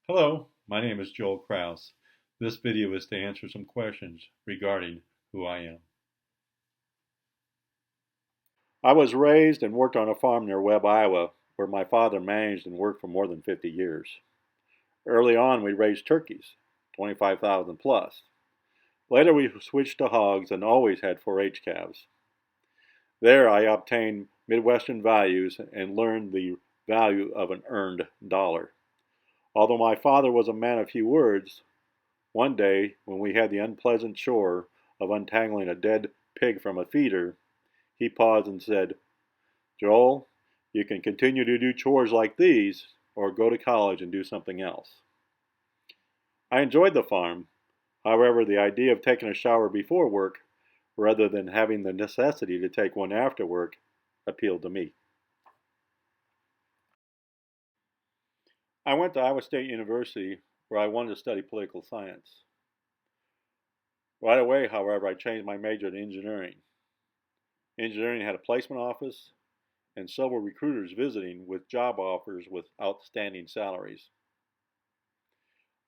Hello, my name is Joel Krause. This video is to answer some questions regarding who I am. I was raised and worked on a farm near Webb, Iowa, where my father managed and worked for more than 50 years. Early on, we raised turkeys, 25,000 plus. Later, we switched to hogs and always had 4-H calves. There, I obtained Midwestern values and learned the value of an earned dollar. Although my father was a man of few words, one day, when we had the unpleasant chore of untangling a dead pig from a feeder, he paused and said, "Joel, you can continue to do chores like these, or go to college and do something else." I enjoyed the farm. However, the idea of taking a shower before work, rather than having the necessity to take one after work, appealed to me. I went to Iowa State University, where I wanted to study political science. Right away, however, I changed my major to engineering. Engineering had a placement office and several recruiters visiting with job offers with outstanding salaries.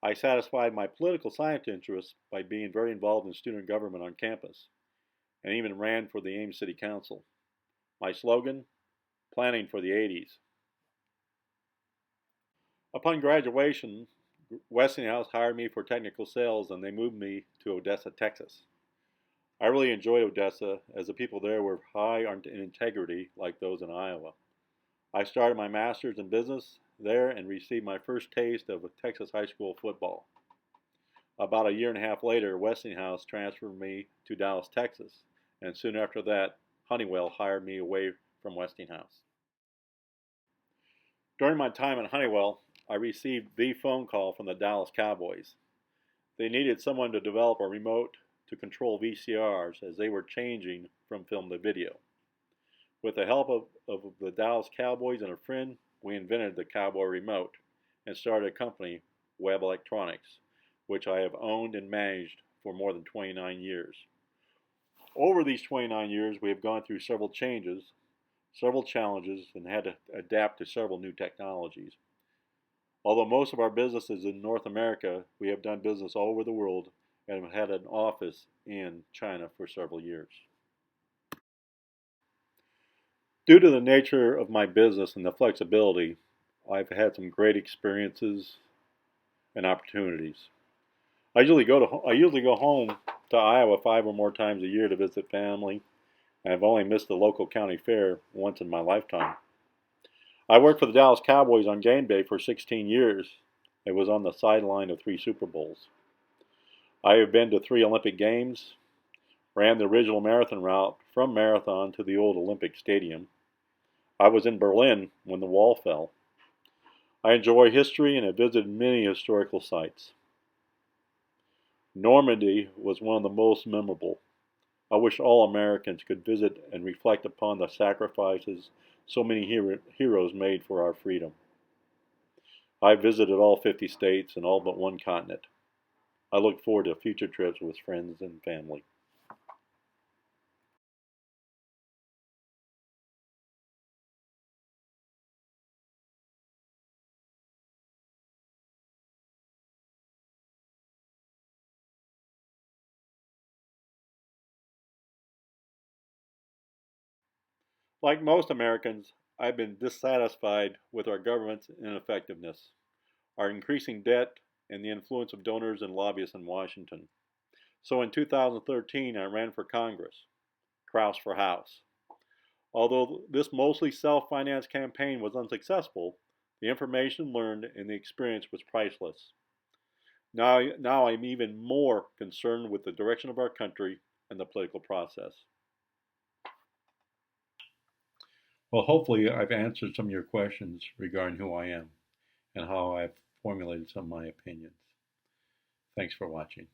I satisfied my political science interests by being very involved in student government on campus, and even ran for the Ames City Council. My slogan, planning for the 80s. Upon graduation, Westinghouse hired me for technical sales and they moved me to Odessa, Texas. I really enjoyed Odessa as the people there were high in integrity like those in Iowa. I started my master's in business there and received my first taste of Texas high school football. About a year and a half later, Westinghouse transferred me to Dallas, Texas, and soon after that, Honeywell hired me away from Westinghouse. During my time at Honeywell, I received the phone call from the Dallas Cowboys. They needed someone to develop a remote to control VCRs as they were changing from film to video. With the help of the Dallas Cowboys and a friend, we invented the Cowboy Remote and started a company, Webb Electronics, which I have owned and managed for more than 29 years. Over these 29 years, we have gone through several changes, several challenges, and had to adapt to several new technologies. Although most of our business is in North America, we have done business all over the world and have had an office in China for several years. Due to the nature of my business and the flexibility, I've had some great experiences and opportunities. I usually go home to Iowa 5 or more times a year to visit family, and I've only missed the local county fair once in my lifetime. I worked for the Dallas Cowboys on game day for 16 years. I was on the sideline of 3 Super Bowls. I have been to 3 Olympic Games, ran the original marathon route from Marathon to the old Olympic Stadium. I was in Berlin when the wall fell. I enjoy history and have visited many historical sites. Normandy was one of the most memorable. I wish all Americans could visit and reflect upon the sacrifices so many heroes made for our freedom. I visited all 50 states and all but one continent. I look forward to future trips with friends and family. Like most Americans, I've been dissatisfied with our government's ineffectiveness, our increasing debt, and the influence of donors and lobbyists in Washington. So in 2013, I ran for Congress, Krause for House. Although this mostly self-financed campaign was unsuccessful, the information learned and the experience was priceless. Now I'm even more concerned with the direction of our country and the political process. Well, hopefully I've answered some of your questions regarding who I am and how I've formulated some of my opinions. Thanks for watching.